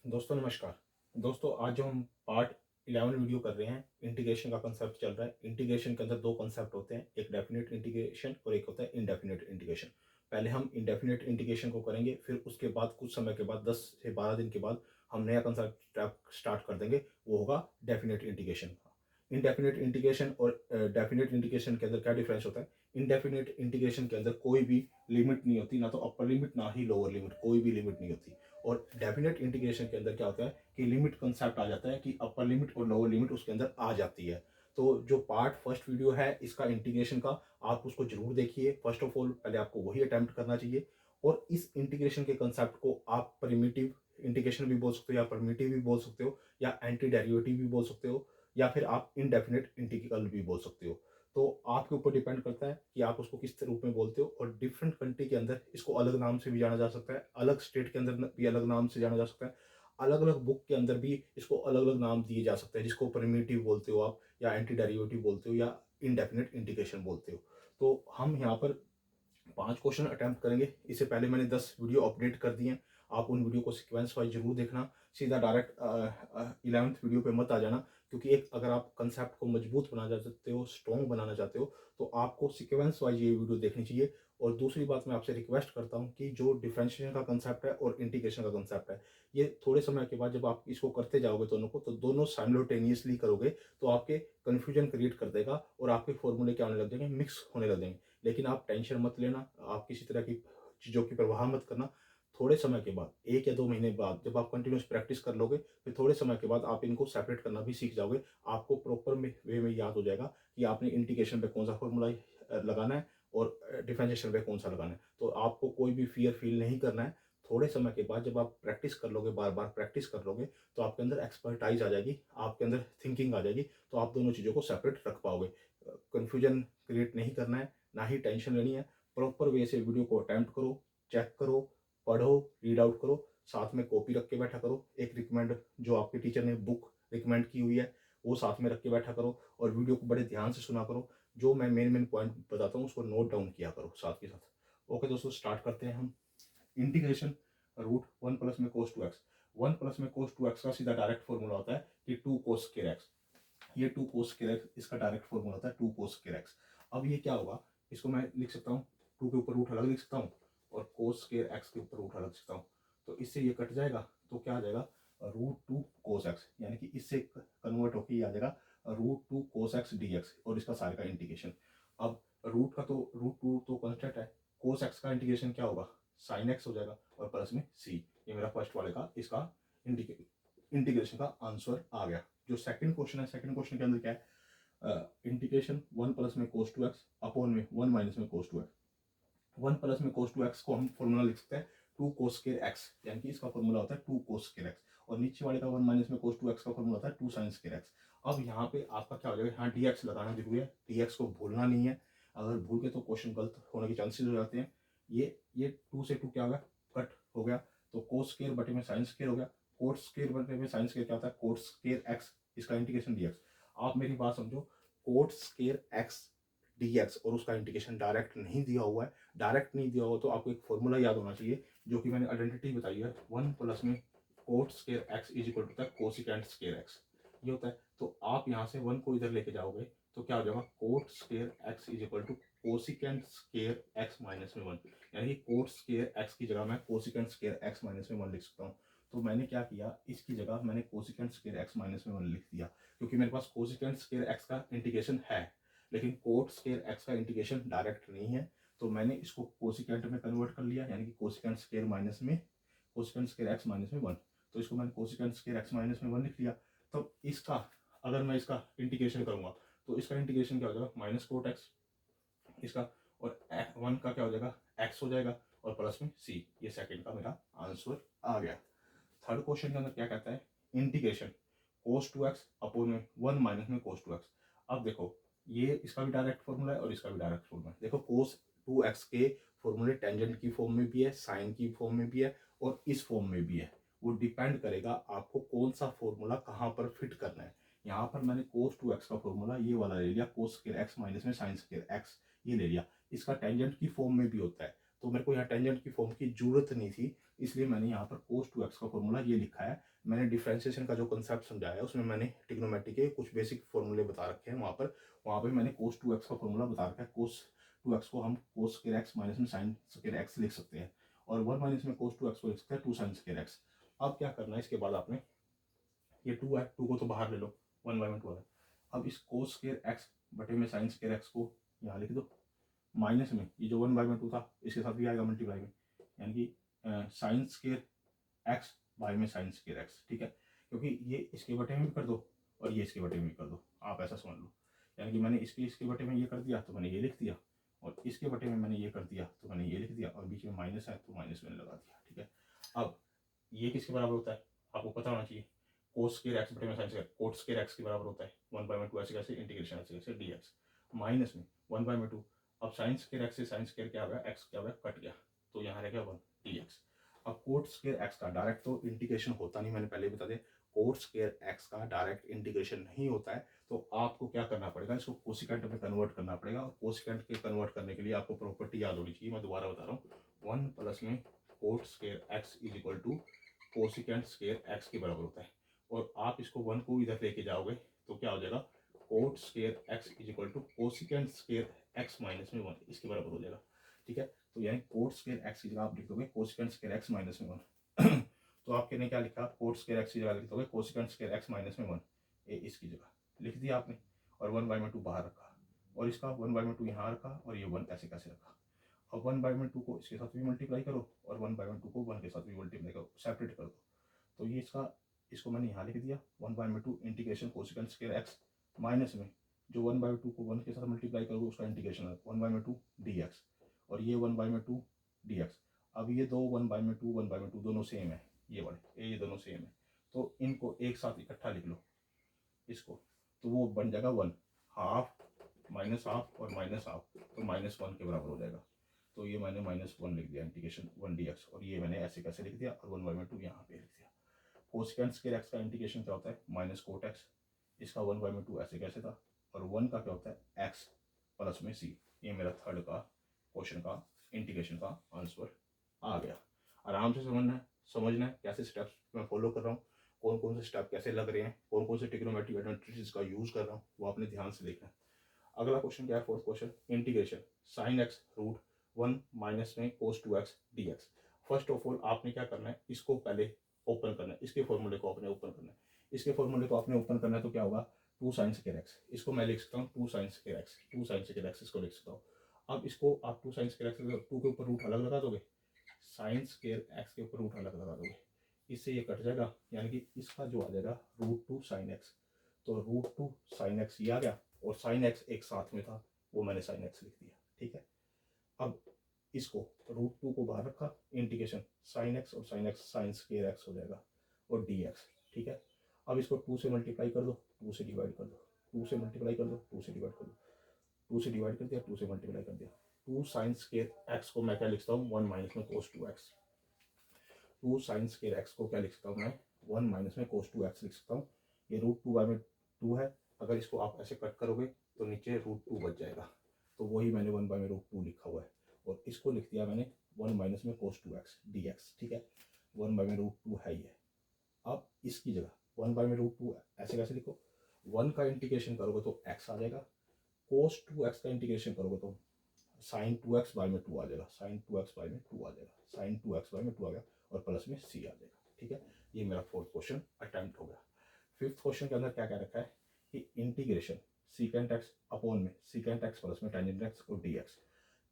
दोस्तों नमस्कार। दोस्तों आज जो हम पार्ट 11 वीडियो कर रहे हैं, इंटीग्रेशन का कंसेप्ट चल रहा है। इंटीग्रेशन के अंदर दो कंसेप्ट होते हैं, एक डेफिनेट इंटीग्रेशन और एक होता है इनडेफिनेट इंटीग्रेशन। पहले हम इनडेफिनेट इंटीग्रेशन को करेंगे, फिर उसके बाद कुछ समय के बाद 10 से 12 दिन के बाद हम नया कंसेप्ट स्टार्ट कर देंगे, वो होगा डेफिनेट इंटीग्रेशन का। इनडेफिनेट इंटीग्रेशन और डेफिनेट इंटीग्रेशन के अंदर क्या डिफरेंस होता है? इनडेफिनेट इंटीग्रेशन के अंदर कोई भी लिमिट नहीं होती, ना तो अपर लिमिट ना ही लोअर लिमिट, कोई भी लिमिट नहीं होती। और डेफिनेट इंटीग्रेशन के अंदर क्या होता है कि लिमिट कंसेप्ट आ जाता है कि अपर लिमिट और लोअर लिमिट उसके अंदर आ जाती है। तो जो पार्ट फर्स्ट वीडियो है इसका इंटीग्रेशन का, आप उसको जरूर देखिए। फर्स्ट ऑफ ऑल पहले आपको वही अटेम्प्ट करना चाहिए। और इस इंटीग्रेशन के कंसेप्ट को आप प्रिमिटिव इंटीग्रेशन भी बोल सकते हो, या परमिटिव भी बोल सकते हो, या एंटी डेरिवेटिव भी बोल सकते हो, या फिर आप इनडेफिनेट इंटीग्रल भी बोल सकते हो। तो आपके ऊपर डिपेंड करता है कि आप उसको किस रूप में बोलते हो। और डिफरेंट कंट्री के अंदर इसको अलग नाम से भी जाना जा सकता है, अलग स्टेट के अंदर भी अलग नाम से जाना जा सकता है, अलग अलग बुक के अंदर भी इसको अलग अलग नाम दिए जा सकते हैं, जिसको प्रिमिटिव बोलते हो आप, या एंटी डेरिवेटिव बोलते हो, या इनडेफिनेट इंटीग्रेशन बोलते हो। तो हम यहाँ पर 5 क्वेश्चन अटेम्प्ट करेंगे। इससे पहले मैंने 10 वीडियो अपडेट कर दिए हैं, आप उन वीडियो को सिक्वेंस वाइज जरूर देखना। सीधा डायरेक्ट 11th वीडियो पे मत आ जाना, क्योंकि एक अगर आप कंसेप्ट को मजबूत बनाना चाहते हो, स्ट्रॉन्ग बनाना चाहते हो, तो आपको सिक्वेंस वाइज ये वीडियो देखनी चाहिए। और दूसरी बात, मैं आपसे रिक्वेस्ट करता हूँ कि जो डिफरेंशिएशन का कंसेप्ट है और इंटीग्रेशन का कंसेप्ट है, ये थोड़े समय के बाद जब आप इसको करते जाओगे दोनों को, तो दोनों साइमल्टेनियसली करोगे तो आपके कन्फ्यूजन क्रिएट कर देगा, और आपके फॉर्मूले क्या होने लग जाएंगे, मिक्स होने लग जाएंगे। लेकिन आप टेंशन मत लेना, आप किसी तरह की चीज़ों की परवाह मत करना। थोड़े समय के बाद, 1 या 2 महीने बाद, जब आप कंटिन्यूस प्रैक्टिस कर लोगे, फिर थोड़े समय के बाद आप इनको सेपरेट करना भी सीख जाओगे। आपको प्रॉपर वे में याद हो जाएगा कि आपने इंटीग्रेशन पे कौन सा फॉर्मूला लगाना है और डिफरेंशिएशन पे कौन सा लगाना है। तो आपको कोई भी फियर फील नहीं करना है। थोड़े समय के बाद जब आप प्रैक्टिस कर लोगे, बार बार प्रैक्टिस कर लोगे, तो आपके अंदर एक्सपर्टाइज आ जाएगी, आपके अंदर थिंकिंग आ जाएगी, तो आप दोनों चीज़ों को सेपरेट रख पाओगे। कन्फ्यूजन क्रिएट नहीं करना है, ना ही टेंशन लेनी है। प्रॉपर वे से वीडियो को अटेम्प्ट करो, चेक करो, पढ़ो, रीड आउट करो, साथ में कॉपी रख के बैठा करो। एक रिकमेंड जो आपके टीचर ने बुक रिकमेंड की हुई है, वो साथ में रख के बैठा करो, और वीडियो को बड़े ध्यान से सुना करो। जो मैं मेन मेन पॉइंट बताता हूँ उसको नोट डाउन किया करो साथ के साथ। ओके दोस्तों, स्टार्ट करते हैं हम। इंटीग्रेशन रूट 1 प्लस में कोस 2x। 1 प्लस में कोस 2x का सीधा डायरेक्ट फॉर्मूला होता है कि 2 कोस स्क्वायर x। ये 2 कोस स्क्वायर x इसका डायरेक्ट फॉर्मूला होता है, 2 कोस स्क्वायर x। अब ये क्या होगा, इसको मैं लिख सकता हूँ, 2 के ऊपर रूट अलग लिख सकता हूँ, और कोस स्क्वायर x के ऊपर रूट अलग लिख सकता हूँ। तो इससे ये कट जाएगा, तो क्या आ जाएगा, √2 कोस x, यानी कि इससे कन्वर्ट होकर ये आ जाएगा √2 कोस x dx, और इसका सारे का इंटीग्रेशन। अब रूट का तो √2 तो कॉन्स्टेंट है, कोस एक्स का इंटीग्रेशन क्या होगा, साइन एक्स हो जाएगा, और प्लस में सी। ये मेरा फर्स्ट वाले का इसका इंटीग्रेशन का आंसर आ गया। जो सेकंड क्वेश्चन है, सेकंड क्वेश्चन के अंदर क्या है, इंटीग्रेशन 1 प्लस में कोस 2x अपॉन में 1 माइनस में कोस 2x। 1 प्लस में कोस 2x को हम फॉर्मूला लिख सकते हैं 2 कोस स्क्वायर x, यानी कि इसका फॉर्मूला होता है 2 कोस स्क्वायर x। और नीचे वाले का 1 माइनस में कोस 2x का फॉर्मूला होता है 2 साइन स्क्वायर x। अब यहाँ पे आपका क्या हो जाएगा, यहाँ dx लगाना जरूरी है, dx को भूलना नहीं है। अगर भूल के तो क्वेश्चन गलत होने के चांसेस हो जाते हैं। ये 2 से 2 क्या हो गया, कट हो गया, तो कोस स्क्वायर बटे में साइन स्क्वायर हो गया। कोट स्क्वायर बटे में साइन स्क्वायर क्या होता है, कोट स्क्वायर x, इसका इंटीग्रेशन dx। आप मेरी बात समझो, कोट स्क्वायर x dx और उसका इंटीग्रेशन डायरेक्ट नहीं दिया हुआ है। डायरेक्ट नहीं दिया हुआ तो आपको एक फॉर्मूला याद होना चाहिए, जो कि मैंने आइडेंटिटी बताई है, 1 प्लस में cot square x is equal to cosecant square x, ये होता है। तो आप यहाँ से 1 को इधर लेके जाओगे तो क्या हो जाएगा, cot square x is equal to cosecant square x minus में 1, यानी कि कोट स्क्वायर x की जगह मैं कोसिकेंट स्क्वायर x माइनस में 1 लिख सकता हूँ। तो मैंने क्या किया, इसकी जगह मैंने कोसिकेंट स्क्वायर x माइनस में 1 लिख दिया, क्योंकि मेरे पास कोसिकेंट स्क्वायर x का इंटीग्रेशन है, लेकिन कोट स्क्वायर x का इंटीग्रेशन डायरेक्ट नहीं है। तो मैंने इसको कोसिकेंट में कन्वर्ट कर लिया, यानी कि कोसिकेंट स्क्वायर माइनस में कोसिकेंट स्क्वायर x माइनस में 1। तो इसको मैंने कोसिकेंट स्क्वायर x माइनस में 1 लिख लिया। तो इसका अगर मैं इसका इंटीग्रेशन करूंगा तो इसका इंटीग्रेशन क्या हो जाएगा, माइनस कोट x इसका, और 1 का क्या हो जाएगा, x हो जाएगा, और प्लस में c। ये सेकंड का मेरा आंसर आ गया। थर्ड क्वेश्चन के अंदर क्या कहता है, इंटीग्रेशन कोस 2x अपॉन में 1 माइनस में कोस 2x। अब देखो, ये इसका भी डायरेक्ट फॉर्मूला है और इसका भी डायरेक्ट फॉर्मूला है। देखो कोस 2x के फॉर्मूले टेंजेंट की फॉर्म में भी है, साइन की फॉर्म में भी है, और इस फॉर्म में भी है। वो डिपेंड करेगा आपको कौन सा फॉर्मूला कहाँ पर फिट करना है। यहाँ पर मैंने कोस 2x का फॉर्मूला ये वाला ले लिया, कोस स्क्वायर x माइनस में साइन स्क्वायर x, ये ले लिया। इसका टेंजेंट की फॉर्म में भी होता है, तो मेरे को यहाँ टेंजेंट की फॉर्म की जरूरत नहीं थी, इसलिए मैंने यहाँ पर cos 2x का फॉर्मूला ये लिखा है। मैंने डिफ्रेंशिएशन का जो कंसेप्ट समझाया है उसमें मैंने ट्रिग्नोमेट्री के कुछ बेसिक फॉर्मूले बता रखे हैं। वहाँ पे मैंने cos 2x का फॉर्मूला बता रखा है। cos 2x को हम cos स्क्वायर x माइनस में sin स्क्वायर x लिख सकते हैं, और 1 माइनस में cos 2x को लिख सकते हैं 2 sin स्क्वायर x। अब क्या करना है, इसके बाद आपने ये 2 है, 2 को तो बाहर ले लो, 1 बाई में 2 है। अब इस cos स्क्वायर x बटे में sin स्क्वायर x को यहाँ लिख दो, माइनस में ये जो 1 बाई में 2 था इसके साथ भी आएगा मल्टीप्लाई में, यानी कि sin स्क्वायर x बाई में sin स्क्वायर x, ठीक है। क्योंकि ये इसके बटे में भी कर दो और ये इसके बटे में भी कर दो, आप ऐसा समझ लो। यानी कि मैंने इसके बटे में ये कर दिया तो मैंने ये लिख दिया, और इसके बटे में मैंने ये कर दिया तो मैंने ये लिख दिया, और बीच में माइनस है तो माइनस मैंने लगा दिया, ठीक है। अब ये किसके बराबर होता है, आपको पता होना चाहिए। cos स्क्वायर x बटे में sin square, cot square x के बराबर होता है 1 बाई में 2 ऐसे कैसे, इंटीग्रेशन ऐसे कैसे dx माइनस में 1 बाई में 2। अब sin स्क्वायर x से sin स्क्वायर क्या हो गया, x क्या हो गया, कट गया, तो यहाँ रह गया 1 dx। अब कोट स्क्वायर x का डायरेक्ट तो इंटीग्रेशन होता नहीं, मैंने पहले बता दिया, कोट स्क्वायर x का डायरेक्ट इंटीग्रेशन नहीं होता है। तो आपको क्या करना पड़ेगा, इसको कोसिकेंट में कन्वर्ट करना पड़ेगा, और कोसिकेंट के कन्वर्ट करने के लिए आपको प्रॉपर्टी याद होनी चाहिए। मैं दोबारा बता रहा हूँ, 1 प्लस में cot square x is equal to cosecant square x के बराबर होता है। और आप इसको 1 को इधर लेके जाओगे तो क्या हो जाएगा, cot square x is equal to cosecant square x minus में 1, इसके बराबर हो जाएगा, ठीक है। तो यानी कोट स्क्वायर x की जगह आप लिख दोगे कोसिकेंट स्क्वायर x माइनस में 1। तो आपने क्या लिखा, कोट स्क्वायर x की जगह लिख दोगे कोसिकेंट स्क्वायर x माइनस में 1, ये इसकी जगह लिख दिया आपने, और 1 बाई में 2 बाहर रखा, और इसका 1 बाई में 2 यहाँ रखा, और ये 1 ऐसे कैसे रखा। अब 1 बाई में 2 को इसके साथ भी मल्टीप्लाई करो, और 1 बाई में 2 को 1 के साथ भी मल्टीप्लाई करो, सेपरेट कर दो। तो ये इसको मैंने यहाँ लिख दिया 1 बाई में 2 integration cosecant square x minus में जो 1 बाई 2 को 1 के साथ मल्टीप्लाई करोगे उसका इंटीग्रेशन है 1 बाई में 2 dx, और ये 1 बाई में 2 dx। अब ये दो 1 बाई में 2 1 बाई में 2 दोनों सेम है, ये वाले ये दोनों सेम है, तो इनको एक साथ इकट्ठा लिख लो इसको, तो वो बन जाएगा 1 हाफ माइनस हाफ और माइनस हाफ, तो -1 के बराबर हो जाएगा। तो ये मैंने -1 लिख दिया इंटीग्रेशन 1 dx, और ये मैंने ऐसे कैसे लिख दिया, और 1 बाई में 2 यहाँ पे लिख दिया। कोसिकेंट स्क्वायर x का इंटीग्रेशन क्या होता है, माइनस कोट x, इसका 1 बाई में 2 ऐसे कैसे था, और 1 का क्या होता है x प्लस में c। ये मेरा थर्ड का क्वेश्चन का इंटीग्रेशन का आंसर आ गया। आराम से समझना है कैसे स्टेप्स मैं फॉलो कर रहा हूँ, कौन कौन से स्टेप कैसे लग रहे हैं, कौन कौन से ट्रिग्नोमेट्रिक एडवांटेजेस का यूज कर रहा हूँ, वो आपने ध्यान से देखना है। अगला क्वेश्चन क्या है, fourth question, integration sine x root 1 minus में cos 2x dx। First of all आपने क्या करना है, इसको पहले ओपन करना है, इसके फॉर्मूले को आपने ओपन करना है। इसके फॉर्मूले को आपने ओपन करना है तो क्या होगा, 2 साइन स्क्वायर x, इसको मैं लिख सकता हूँ 2 sign square x, 2 sign square x इसको लिख सकता हूँ। अब इसको आप 2 साइन स्क्वायर x 2 के ऊपर रूट अलग लगा दोगे, साइन स्क्वायर x के ऊपर रूट अलग लगा दोगे, इससे ये कट जाएगा, यानी कि इसका जो आ जाएगा √2 साइन x। तो √2 साइन x ये आ गया, और साइन x एक साथ में था वो मैंने साइन x लिख दिया, ठीक है। अब इसको √2 को बाहर रखा, इंटीग्रेशन साइन x और sine x sine square x हो जाएगा, और dx, ठीक है। अब इसको 2 से मल्टीप्लाई कर दो, 2 से डिवाइड कर दो, 2 से मल्टीप्लाई कर दो, 2 से डिवाइड कर दो, 2 से डिवाइड कर दिया, 2 से मल्टीप्लाई कर दिया। 2 साइन स्क्वायर x को मैं क्या लिखता हूँ, 1 माइनस में cos 2x। 2 sign square x को क्या लिख सकता हूँ मैं, 1 माइनस में कोस 2x लिख सकता हूँ। ये √2 बाई में 2 है, अगर इसको आप ऐसे कट करोगे तो नीचे √2 बच जाएगा, तो वही मैंने 1 बाई में √2 लिखा हुआ है, और इसको लिख दिया मैंने 1 माइनस में कोस 2x dx, ठीक है। 1 बाई में √2 है ये। अब इसकी जगह 1 बाई में √2 ऐसे कैसे लिखो, 1 का इंटीग्रेशन करोगे तो x आ जाएगा, कोस 2x का इंटीग्रेशन करोगे तो साइन 2x बाई में 2 आ जाएगा, साइन 2x बाई में 2 आ जाएगा, साइन 2x बाई में 2 आ गया, और प्लस में c आ जाएगा, ठीक है। ये मेरा फोर्थ क्वेश्चन अटेम्प्ट हो गया। फिफ्थ क्वेश्चन के अंदर क्या क्या रखा है कि इंटीग्रेशन सीकेंट एक्स अपॉन में सीकेंट एक्स प्लस में टेंजेंट एक्स और dx।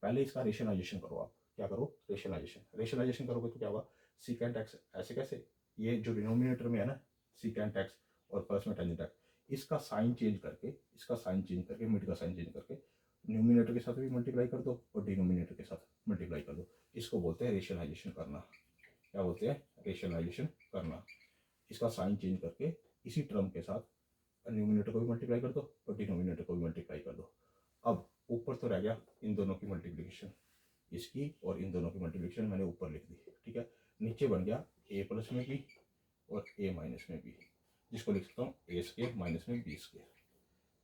पहले इसका रेशनलाइजेशन करो, आप क्या करो, रेशनलाइजेशन करोगे तो क्या होगा, सीकेंट एक्स ऐसे कैसे, ये जो डिनोमिनेटर में है ना सीकेंट एक्स और प्लस में टेंजेंट एक्स, इसका साइन चेंज करके मिड का साइन चेंज करके न्यूमिनेटर के साथ भी मल्टीप्लाई कर दो और डिनोमिनेटर के साथ मल्टीप्लाई कर दो, इसको बोलते हैं रेशनलाइजेशन करना। क्या बोलते हैं, रेशनलाइजेशन करना। इसका साइन चेंज करके इसी टर्म के साथ न्यूमिनेटर को भी मल्टीप्लाई कर दो और डिनोमिनेटर को भी मल्टीप्लाई कर दो। अब ऊपर तो रह गया इन दोनों की मल्टीप्लिकेशन, इसकी और इन दोनों की मल्टीप्लिकेशन मैंने ऊपर लिख दी, ठीक है। नीचे बन गया a प्लस में b और a माइनस में b, जिसको लिख सकता हूँ a स्क्वायर माइनस में b स्क्वायर,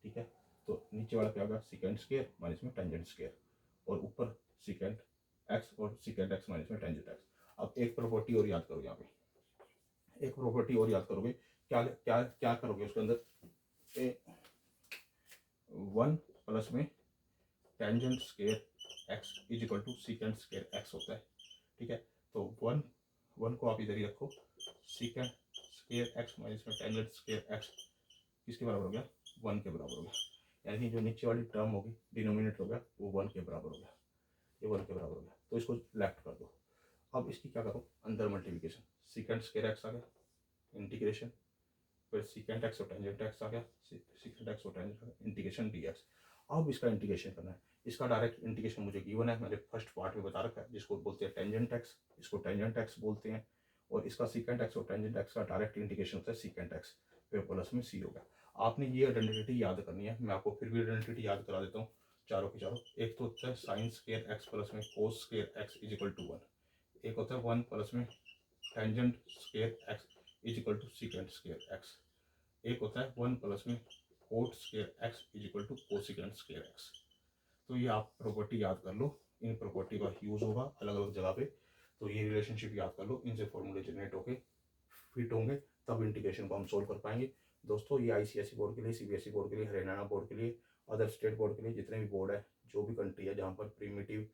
ठीक है। तो नीचे वाला क्या होगा, सीकेंट स्क्वायर माइनस में टेंजेंट स्क्वायर, और ऊपर सीकेंट एक्स और सीकेंट एक्स माइनस में टेंजेंट एक्स। अब एक प्रॉपर्टी और याद करो, यहाँ पे एक प्रॉपर्टी और याद करोगे, क्या क्या क्या करोगे उसके अंदर, 1 प्लस में tangent square x is equal to secant square x होता है, ठीक है। तो 1 को आप इधर ही रखो, सीकेंट स्केयर एक्स माइनस में टेंजेंट स्केयर एक्स किसके बराबर हो गया, 1 के बराबर हो गया। यानी कि जो नीचे वाली टर्म होगी, डिनोमिनेटर हो गया, वो 1 के बराबर हो गया, ये 1 के बराबर हो गया। तो इसको लेफ्ट कर दो। अब इसकी क्या करो, अंदर मल्टीप्लिकेशन, सीकेंट स्केयर एक्स आ गया, इंटीग्रेशन, फिर सीकेंट एक्स और टेंजेंट एक्स आ गया, सीकेंट एक्स और टेंजेंट आ गया, इंटीग्रेशन डी एक्स। अब इसका इंटीग्रेशन करना है। इसका डायरेक्ट इंटीग्रेशन मुझे गिवन है, मैंने फर्स्ट पार्ट में बता रखा है, जिसको बोलते हैं टेंजेंट एक्स, इसको टेंजेंट एक्स बोलते हैं। और इसका सीकेंट एक्स और टेंजेंट एक्स का डायरेक्ट इंटीग्रेशन होता है सीकेंट एक्स, फिर प्लस में सी होगा। आपने ये आइडेंटिटी याद करनी है, मैं आपको फिर भी आइडेंटिटी याद करा देता हूँ चारों की चारों। एक तो होता है साइन स्केयर एक्स प्लस में cos square x is equal to 1। एक होता है 1 प्लस में tangent square x is equal to secant square x. एक होता है 1 प्लस में cot square x is equal to cosecant square x. तो ये आप प्रॉपर्टी याद कर लो, इन प्रॉपर्टी का यूज होगा अलग अलग जगह पे। तो ये रिलेशनशिप याद कर लो, इनसे फॉर्मूले जनरेट होके फिट होंगे, तब इंटीग्रेशन को हम सोल्व कर पाएंगे। दोस्तों ये आईसीएसई बोर्ड के लिए, सीबीएसई बोर्ड के लिए, हरियाणा बोर्ड के लिए, अदर स्टेट बोर्ड के लिए, जितने भी बोर्ड है, जो भी कंट्री है जहाँ पर प्रीमिटिव,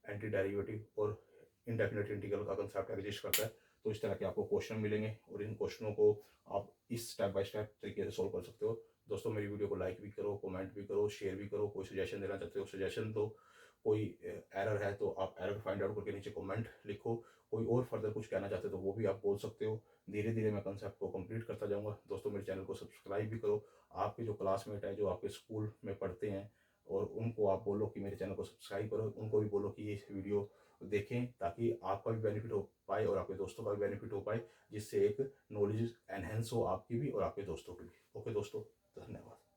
एंटी डेरिवेटिव और इंडेफिनेट इंटीग्रल का कंसेप्ट एग्जिस्ट करता है, तो इस तरह के आपको क्वेश्चन मिलेंगे और इन क्वेश्चनों को आप इस स्टेप बाय स्टेप तरीके से सोल्व कर सकते हो। दोस्तों मेरी वीडियो को लाइक भी करो, कमेंट भी करो, शेयर भी करो। कोई सजेशन देना चाहते हो सजेशन दो, कोई एरर है तो आप एरर फाइंड आउट करके नीचे कमेंट लिखो। कोई और फर्दर कुछ कहना चाहते हो तो वो भी आप बोल सकते हो। धीरे धीरे मैं कंसेप्ट को कंप्लीट करता जाऊंगा। दोस्तों मेरे चैनल को सब्सक्राइब भी करो। आपके जो क्लासमेट है, जो आपके स्कूल में पढ़ते हैं, और उनको आप बोलो कि मेरे चैनल को सब्सक्राइब करो। उनको भी बोलो कि ये वीडियो देखें, ताकि आपका भी बेनिफिट हो पाए और आपके दोस्तों का भी बेनिफिट हो पाए, जिससे एक नॉलेज एनहेंस हो आपकी भी और आपके दोस्तों की भी। ओके दोस्तों, धन्यवाद।